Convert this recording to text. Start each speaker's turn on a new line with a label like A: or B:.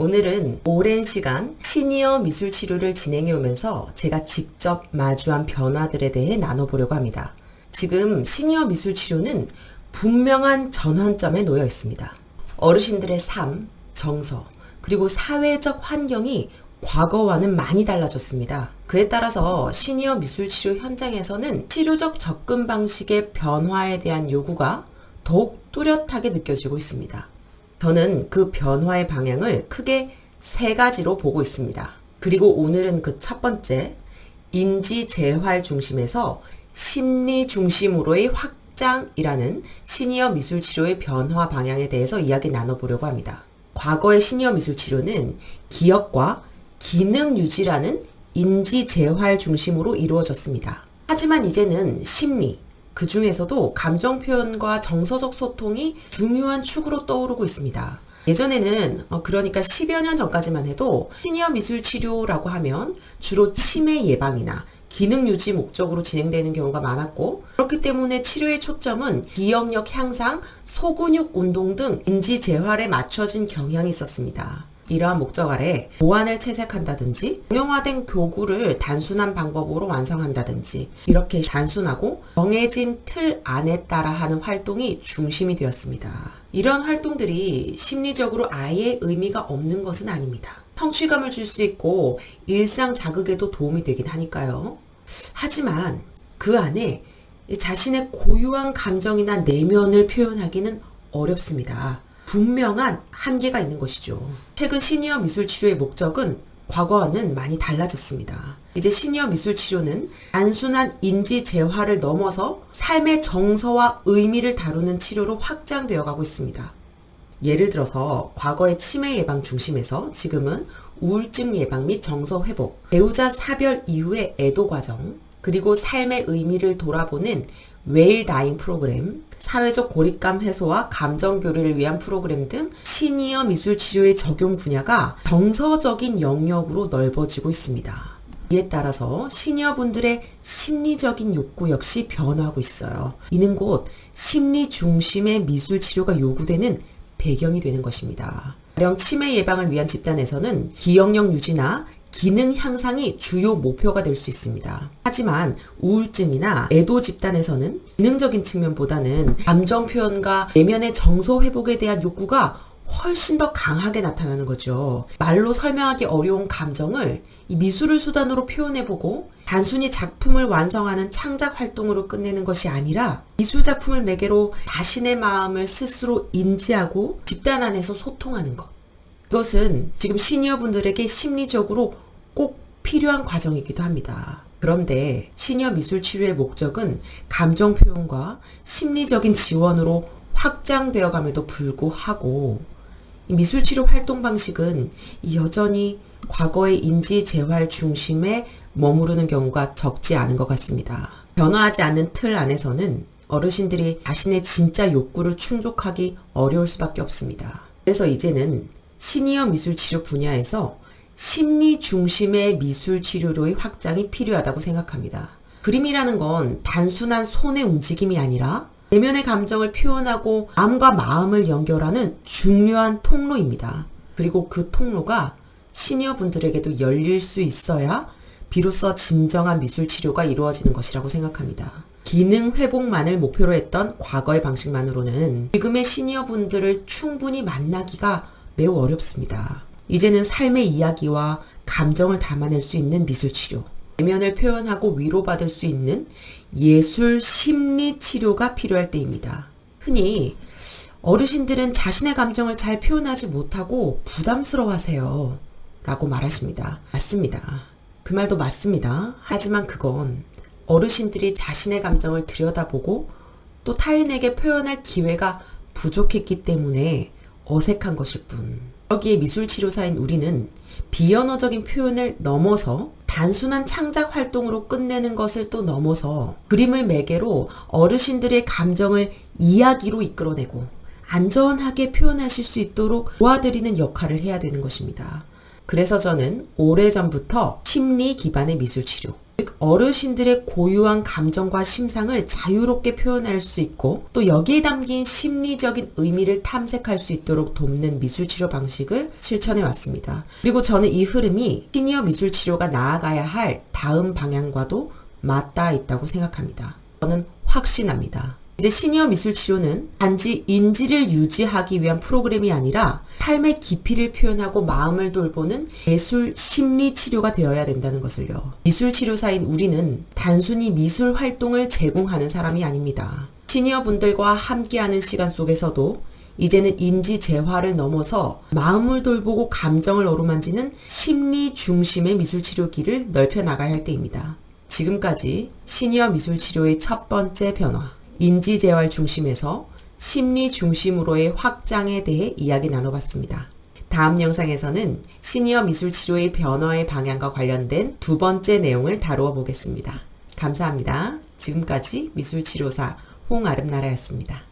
A: 오늘은 오랜 시간 시니어 미술 치료를 진행해 오면서 제가 직접 마주한 변화들에 대해 나눠보려고 합니다. 지금 시니어 미술 치료는 분명한 전환점에 놓여 있습니다. 어르신들의 삶, 정서, 그리고 사회적 환경이 과거와는 많이 달라졌습니다. 그에 따라서 시니어 미술 치료 현장에서는 치료적 접근 방식의 변화에 대한 요구가 더욱 뚜렷하게 느껴지고 있습니다. 저는 그 변화의 방향을 크게 세 가지로 보고 있습니다. 그리고 오늘은 그 첫 번째, 인지 재활 중심에서 심리 중심으로의 확장이라는 시니어 미술 치료의 변화 방향에 대해서 이야기 나눠보려고 합니다. 과거의 시니어 미술 치료는 기억과 기능 유지라는 인지 재활 중심으로 이루어졌습니다. 하지만 이제는 심리, 그 중에서도 감정 표현과 정서적 소통이 중요한 축으로 떠오르고 있습니다. 예전에는 그러니까 10여 년 전까지만 해도 시니어 미술 치료라고 하면 주로 치매 예방이나 기능 유지 목적으로 진행되는 경우가 많았고, 그렇기 때문에 치료의 초점은 기억력 향상, 소근육 운동 등 인지 재활에 맞춰진 경향이 있었습니다. 이러한 목적 아래 보안을 채색한다든지 정형화된 교구를 단순한 방법으로 완성한다든지 이렇게 단순하고 정해진 틀 안에 따라 하는 활동이 중심이 되었습니다. 이런 활동들이 심리적으로 아예 의미가 없는 것은 아닙니다. 성취감을 줄 수 있고 일상 자극에도 도움이 되긴 하니까요. 하지만 그 안에 자신의 고유한 감정이나 내면을 표현하기는 어렵습니다. 분명한 한계가 있는 것이죠. 최근 시니어 미술 치료의 목적은 과거와는 많이 달라졌습니다. 이제 시니어 미술 치료는 단순한 인지 재활을 넘어서 삶의 정서와 의미를 다루는 치료로 확장되어 가고 있습니다. 예를 들어서 과거의 치매 예방 중심에서 지금은 우울증 예방 및 정서 회복, 배우자 사별 이후의 애도 과정, 그리고 삶의 의미를 돌아보는 웰다잉 프로그램, 사회적 고립감 해소와 감정 교류를 위한 프로그램 등 시니어 미술 치료의 적용 분야가 정서적인 영역으로 넓어지고 있습니다. 이에 따라서 시니어분들의 심리적인 욕구 역시 변화하고 있어요. 이는 곧 심리 중심의 미술 치료가 요구되는 배경이 되는 것입니다. 가령 치매 예방을 위한 집단에서는 기억력 유지나 기능 향상이 주요 목표가 될 수 있습니다. 하지만 우울증이나 애도 집단에서는 기능적인 측면보다는 감정 표현과 내면의 정서 회복에 대한 욕구가 훨씬 더 강하게 나타나는 거죠. 말로 설명하기 어려운 감정을 이 미술을 수단으로 표현해보고 단순히 작품을 완성하는 창작 활동으로 끝내는 것이 아니라 미술 작품을 매개로 자신의 마음을 스스로 인지하고 집단 안에서 소통하는 것. 이것은 지금 시니어분들에게 심리적으로 꼭 필요한 과정이기도 합니다. 그런데 시니어 미술 치료의 목적은 감정 표현과 심리적인 지원으로 확장되어 감에도 불구하고 이 미술 치료 활동 방식은 여전히 과거의 인지 재활 중심에 머무르는 경우가 적지 않은 것 같습니다. 변화하지 않는 틀 안에서는 어르신들이 자신의 진짜 욕구를 충족하기 어려울 수밖에 없습니다. 그래서 이제는 시니어 미술 치료 분야에서 심리 중심의 미술 치료로의 확장이 필요하다고 생각합니다. 그림이라는 건 단순한 손의 움직임이 아니라 내면의 감정을 표현하고 마음과 마음을 연결하는 중요한 통로입니다. 그리고 그 통로가 시니어 분들에게도 열릴 수 있어야 비로소 진정한 미술 치료가 이루어지는 것이라고 생각합니다. 기능 회복만을 목표로 했던 과거의 방식만으로는 지금의 시니어 분들을 충분히 만나기가 매우 어렵습니다. 이제는 삶의 이야기와 감정을 담아낼 수 있는 미술 치료, 내면을 표현하고 위로받을 수 있는 예술 심리 치료가 필요할 때입니다. 흔히 어르신들은 자신의 감정을 잘 표현하지 못하고 부담스러워하세요 라고 말하십니다. 맞습니다. 그 말도 맞습니다. 하지만 그건 어르신들이 자신의 감정을 들여다보고 또 타인에게 표현할 기회가 부족했기 때문에 어색한 것일 뿐. 여기에 미술치료사인 우리는 비언어적인 표현을 넘어서 단순한 창작 활동으로 끝내는 것을 또 넘어서 그림을 매개로 어르신들의 감정을 이야기로 이끌어내고 안전하게 표현하실 수 있도록 도와드리는 역할을 해야 되는 것입니다. 그래서 저는 오래전부터 심리 기반의 미술치료, 즉 어르신들의 고유한 감정과 심상을 자유롭게 표현할 수 있고 또 여기에 담긴 심리적인 의미를 탐색할 수 있도록 돕는 미술치료 방식을 실천해 왔습니다. 그리고 저는 이 흐름이 시니어 미술치료가 나아가야 할 다음 방향과도 맞닿아 있다고 생각합니다. 저는 확신합니다. 이제 시니어 미술 치료는 단지 인지를 유지하기 위한 프로그램이 아니라 삶의 깊이를 표현하고 마음을 돌보는 예술 심리 치료가 되어야 된다는 것을요. 미술 치료사인 우리는 단순히 미술 활동을 제공하는 사람이 아닙니다. 시니어 분들과 함께하는 시간 속에서도 이제는 인지 재활을 넘어서 마음을 돌보고 감정을 어루만지는 심리 중심의 미술 치료 길을 넓혀 나가야 할 때입니다. 지금까지 시니어 미술 치료의 첫 번째 변화, 인지재활 중심에서 심리 중심으로의 확장에 대해 이야기 나눠봤습니다. 다음 영상에서는 시니어 미술 치료의 변화의 방향과 관련된 두 번째 내용을 다루어 보겠습니다. 감사합니다. 지금까지 미술치료사 홍아름나라였습니다.